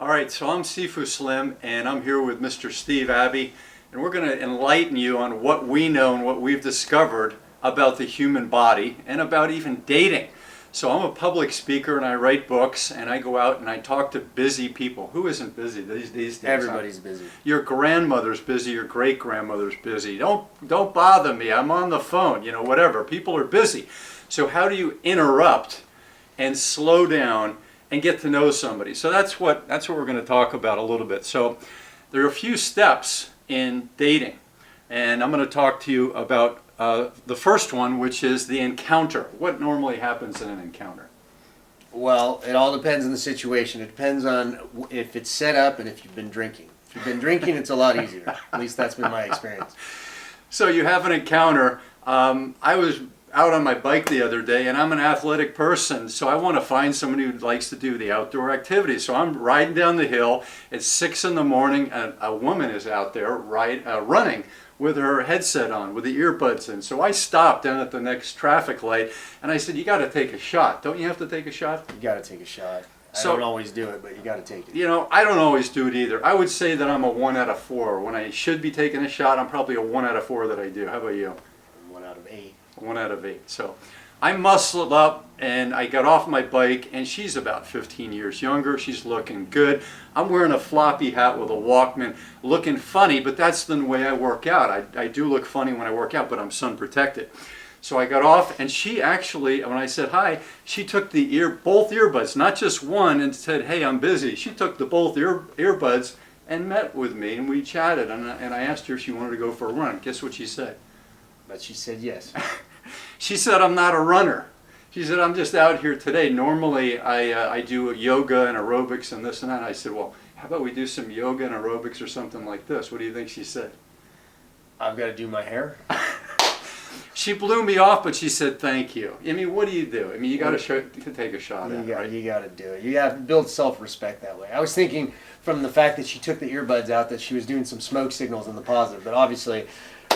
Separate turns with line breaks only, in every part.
All right, so I'm Sifu Slim, and I'm here with Mr. Steve Abbey, and we're going to enlighten you on what we know and what we've discovered about the human body and about even dating. So I'm a public speaker, and I write books, and I go out and I talk to busy people. Who isn't busy these days?
Everybody's busy.
Your grandmother's busy, your great-grandmother's busy. Don't bother me, I'm on the phone, whatever. People are busy. So how do you interrupt and slow down and get to know somebody? So that's what we're going to talk about a little bit. So there are a few steps in dating, and I'm going to talk to you about the first one, which is the encounter. What normally happens in an encounter?
Well, it all depends on the situation. It depends on if it's set up and if you've been drinking. If you've been drinking, it's a lot easier. At least that's been my experience.
So you have an encounter. I was out on my bike the other day, and I'm an athletic person, so I want to find somebody who likes to do the outdoor activities. So I'm riding down the hill. It's 6 in the morning, and a woman is out there running with her headset on, with the earbuds in. So I stopped down at the next traffic light, and I said, "You got to take a shot. Don't you have to take a shot?"
You got to take a shot. I
So-
don't always do it, but you got to take it.
I don't always do it either. I would say that I'm a 1 out of 4. When I should be taking a shot, I'm probably a 1 out of 4 that I do. How about you?
1 out of 8.
1 out of 8. So I muscled up and I got off my bike, and she's about 15 years younger. She's looking good. I'm wearing a floppy hat with a Walkman, looking funny, but that's the way I work out. I do look funny when I work out, but I'm sun protected. So I got off, and she actually, when I said hi, she took both earbuds, not just one, and said, "Hey, I'm busy." She took both earbuds and met with me, and we chatted, and I asked her if she wanted to go for a run. Guess what she said?
But she said yes.
She said, "I'm not a runner." She said, "I'm just out here today. Normally I do yoga and aerobics and this and that." I said, "Well, how about we do some yoga and aerobics or something like this?" What do you think she said?
I've got to do my hair.
She blew me off, but she said, "Thank you." I mean, what do? You got to take a shot at it, right?
You got to do it. You have to build self-respect that way. I was thinking from the fact that she took the earbuds out that she was doing some smoke signals in the positive, but obviously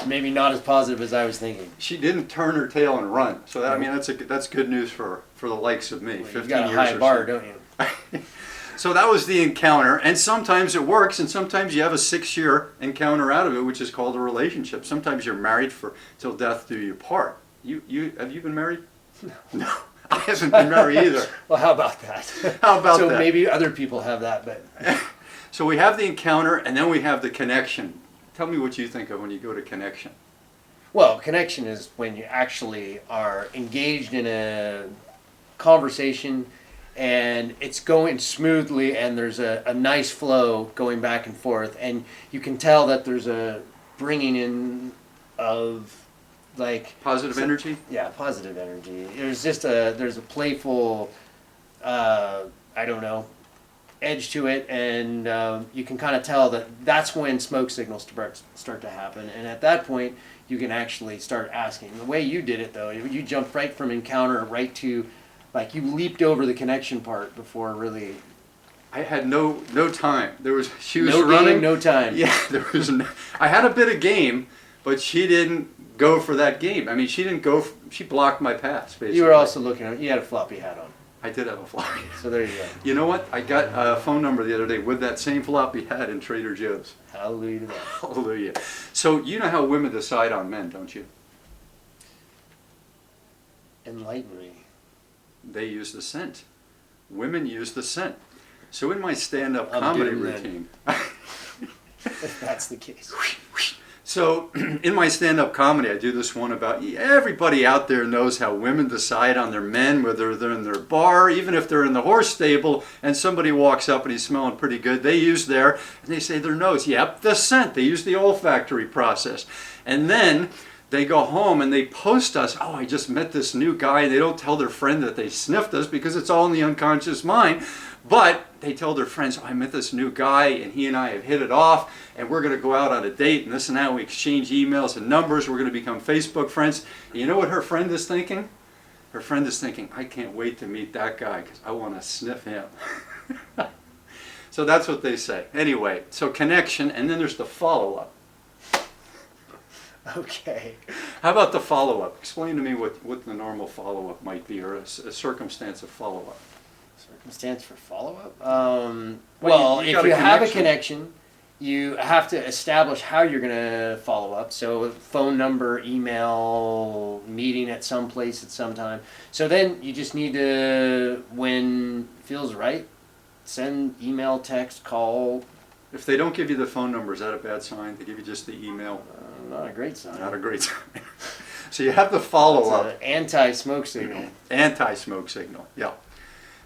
maybe not as positive as I was thinking.
She didn't turn her tail and run. So that's good news for the likes of me.
Well,
15
you've got a
years
high
or
bar,
so.
don't you?
So that was the encounter, and sometimes it works, and sometimes you have a 6-year encounter out of it, which is called a relationship. Sometimes you're married till death do you part. Have you been married? No, I haven't been married either.
Well, how about that?
How about that?
So maybe other people have that, but
So we have the encounter, and then we have the connection. Tell me what you think of when you go to connection.
well, connection is when you actually are engaged in a conversation and it's going smoothly and there's a nice flow going back and forth, and you can tell that there's a bringing in of
Positive energy?
Yeah, positive energy. There's a playful, I don't know, edge to it, and you can kind of tell that's when smoke signals start to happen, and at that point you can actually start asking. The way you did it though, you jumped right from encounter right to, you leaped over the connection part before really.
I had no time. She was
no
running.
Game, no time.
Yeah, I had a bit of game, but she didn't go for that game. I mean, she didn't go. She blocked my pass. Basically,
You were also looking at. You had a floppy hat on.
I did have a floppy.
So there you go.
You know what? I got a phone number the other day with that same floppy hat in Trader Joe's.
Hallelujah to that.
Hallelujah. So you know how women decide on men, don't you?
Enlighten me.
They use the scent. Women use the scent. So in my stand-up
I'm
comedy
doomed then.
routine.
If that's the case.
So in my stand-up comedy, I do this one about everybody out there knows how women decide on their men, whether they're in their bar, even if they're in the horse stable, and somebody walks up and he's smelling pretty good. They use and they say their nose. Yep, the scent. They use the olfactory process. And then they go home and they post us, "Oh, I just met this new guy." They don't tell their friend that they sniffed us because it's all in the unconscious mind. But they tell their friends, "Oh, I met this new guy and he and I have hit it off and we're going to go out on a date and this and that. We exchange emails and numbers. We're going to become Facebook friends." And you know what her friend is thinking? Her friend is thinking, "I can't wait to meet that guy because I want to sniff him." So that's what they say. Anyway, so connection, and then there's the follow-up.
Okay.
How about the follow-up? Explain to me what the normal follow-up might be, or a circumstance of follow-up.
It stands for follow-up?
Well, you
if
got
you
a
have a
connection.
connection, you have to establish how you're going to follow up. So phone number, email, meeting at some place at some time. So then you just need to, when it feels right, send email, text, call.
If they don't give you the phone number, is that a bad sign? They give you just the email?
Not a great sign.
Not a great sign. So you have the follow-up.
It's an anti-smoke signal.
Anti-smoke signal, yeah.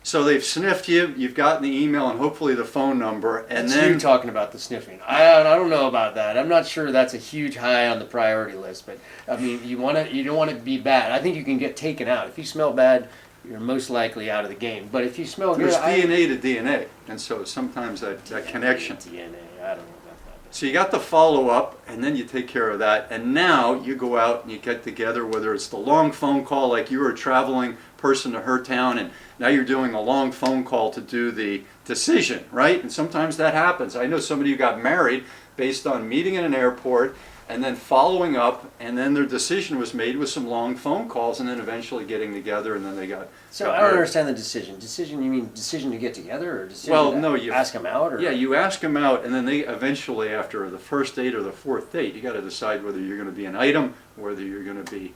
So they've sniffed you, you've gotten the email and hopefully the phone number, and
That's
then
you talking about the sniffing. I don't know about that. I'm not sure that's a huge high on the priority list, but I mean, you don't want to be bad. I think you can get taken out. If you smell bad, you're most likely out of the game. But if you smell
there's
good,
DNA to DNA, and so sometimes that connection.
DNA, I don't know about that.
So you got the follow-up, and then you take care of that, and now you go out and you get together, whether it's the long phone call, like you were a traveling person to her town, and now you're doing a long phone call to do the decision, right? And sometimes that happens. I know somebody who got married based on meeting in an airport, and then following up, and then their decision was made with some long phone calls, and then eventually getting together, and then they got.
So
got
I don't
married.
understand the decision. Decision, you mean decision to get together, or decision
Well,
to
no, you
ask them out? Or?
Yeah, you ask them out, and then they eventually, after the first date or the fourth date, you got to decide whether you're going to be an item, whether you're going to be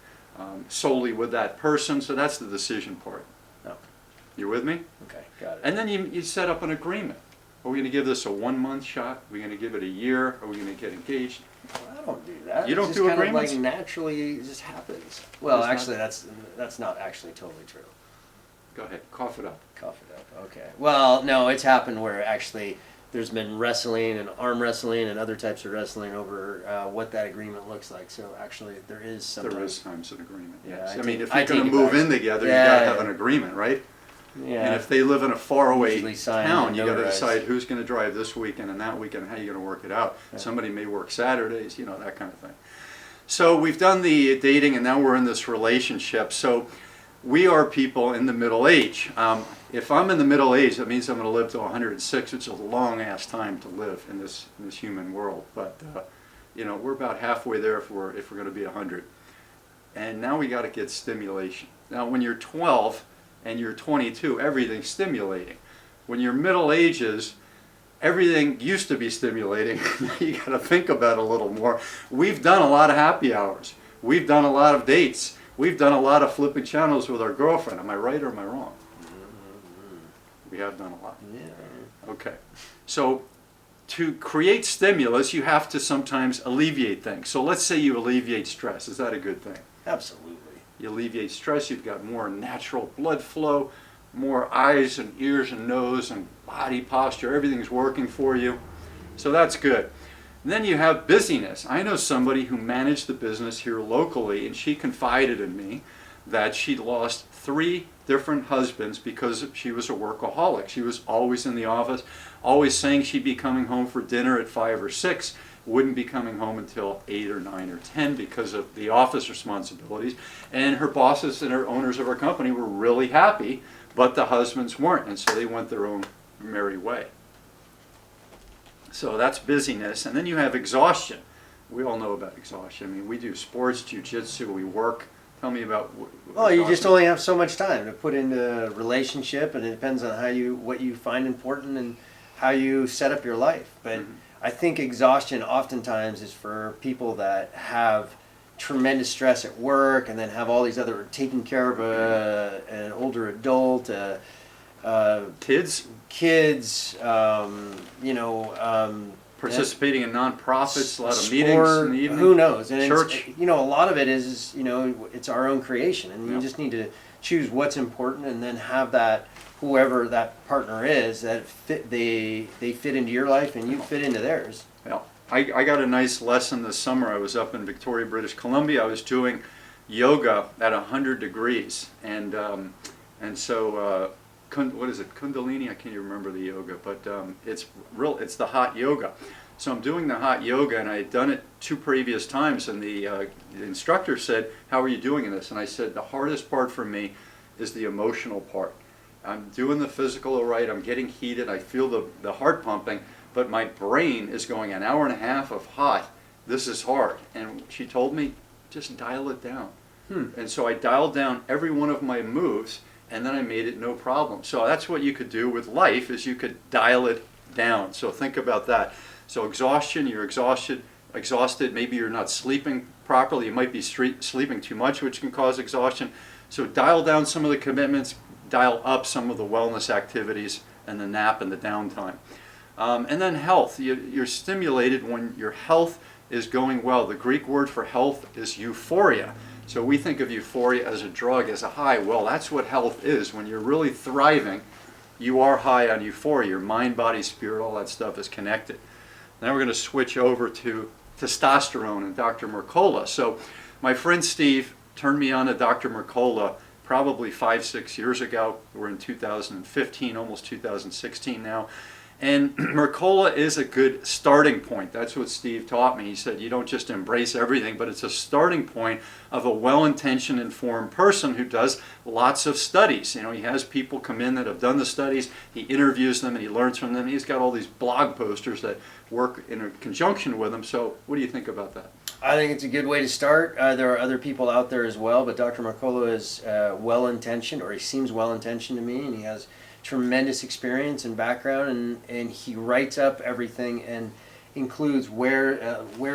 solely with that person. So that's the decision part.
No.
You with me?
Okay, got it.
And then you set up an agreement. Are we going to give this a 1 month shot? Are we going to give it a year? Are we going to get engaged?
Well, I don't do that.
You don't
It's
do
just
agreements?
Kind of like naturally, it just happens. Well,
It's not-
actually, that's not actually totally true.
Go ahead, cough it up.
Cough it up. Okay. Well, no, it's happened where actually there's been wrestling and arm wrestling and other types of wrestling over what that agreement looks like. So actually, there is sometimes.
There is times an agreement.
Yeah,
Yes.
I
I mean,
take-
if
I
you're going
take
to
it
move
back.
in together,
Yeah,
you got to
yeah.
have an agreement, right?
Yeah.
And if they live in a faraway
Usually signed
town,
and
you got to
notarized.
decide who's going to drive this weekend and that weekend, and how you're going to work it out.
Yeah.
Somebody may work Saturdays, that kind of thing. So we've done the dating, and now we're in this relationship. So we are people in the middle age. If I'm in the middle age, that means I'm going to live to 106, which is a long-ass time to live in this human world. But we're about halfway there if we're going to be 100. And now we got to get stimulation. Now, when you're 12 and you're 22, everything's stimulating. When you're middle ages, everything used to be stimulating. You got to think about it a little more. We've done a lot of happy hours. We've done a lot of dates. We've done a lot of flipping channels with our girlfriend. Am I right or am I wrong? We have done a lot.
Yeah.
Okay. So to create stimulus, you have to sometimes alleviate things. So let's say you alleviate stress. Is that a good thing?
Absolutely.
You alleviate stress, you've got more natural blood flow, more eyes and ears and nose and body posture, everything's working for you. So that's good. And then you have busyness. I know somebody who managed the business here locally, and she confided in me that she lost 3 different husbands because she was a workaholic. She was always in the office, always saying she'd be coming home for dinner at 5 or 6, wouldn't be coming home until 8 or 9 or 10 because of the office responsibilities. And her bosses and her owners of her company were really happy, but the husbands weren't, and so they went their own merry way. So that's busyness. And then you have exhaustion. We all know about exhaustion. I mean, we do sports, jiu-jitsu, we work. Tell me about
Well, you just
exhaustion.
only have so much time to put into a relationship, and it depends on what you find important and how you set up your life. But I think exhaustion oftentimes is for people that have tremendous stress at work, and then have all these other taking care of an older adult,
Kids
kids,
participating in nonprofits, a lot of meetings
sport,
in the evening.
who knows? And
Church.
a lot of it is it's our own creation, and you
Yep.
just need to choose what's important, and then have that whoever that partner is that they fit into your life, and you fit into theirs.
Well, I got a nice lesson this summer. I was up in Victoria, British Columbia. I was doing yoga at 100 degrees, and so what is it, Kundalini? I can't even remember the yoga, but it's the hot yoga. So I'm doing the hot yoga, and I had done it 2 previous times, and the instructor said, "How are you doing in this?" And I said, "The hardest part for me is the emotional part. I'm doing the physical all right, I'm getting heated, I feel the heart pumping, but my brain is going an hour and a half of hot. This is hard." And she told me, just dial it down. And so I dialed down every one of my moves, and then I made it no problem. So that's what you could do with life, is you could dial it down. So think about that. So exhaustion, you're exhausted, maybe you're not sleeping properly, you might be sleeping too much, which can cause exhaustion. So dial down some of the commitments, dial up some of the wellness activities and the nap and the downtime. And then health, you're stimulated when your health is going well. The Greek word for health is euphoria. So we think of euphoria as a drug, as a high. Well, that's what health is. When you're really thriving, you are high on euphoria. Your mind, body, spirit, all that stuff is connected. Now we're going to switch over to testosterone and Dr. Mercola. So my friend Steve turned me on to Dr. Mercola probably 5-6 years ago. We're in 2015, almost 2016 now. And Mercola is a good starting point. That's what Steve taught me. He said you don't just embrace everything, but it's a starting point of a well-intentioned, informed person who does lots of studies. You know, he has people come in that have done the studies, he interviews them and he learns from them. He's got all these blog posters that work in conjunction with them. So what do you think about that?
I think it's a good way to start. There are other people out there as well, but Dr. Mercola is well-intentioned, or he seems well-intentioned to me, and he has tremendous experience and background, and he writes up everything and includes where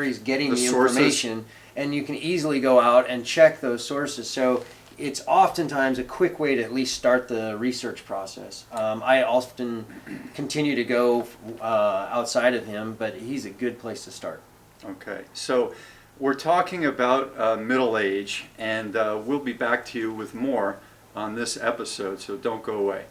he's getting the information, and you can easily go out and check those sources. So it's oftentimes a quick way to at least start the research process. I often continue to go outside of him, but he's a good place to start.
Okay, so we're talking about middle age, and we'll be back to you with more on this episode, so don't go away.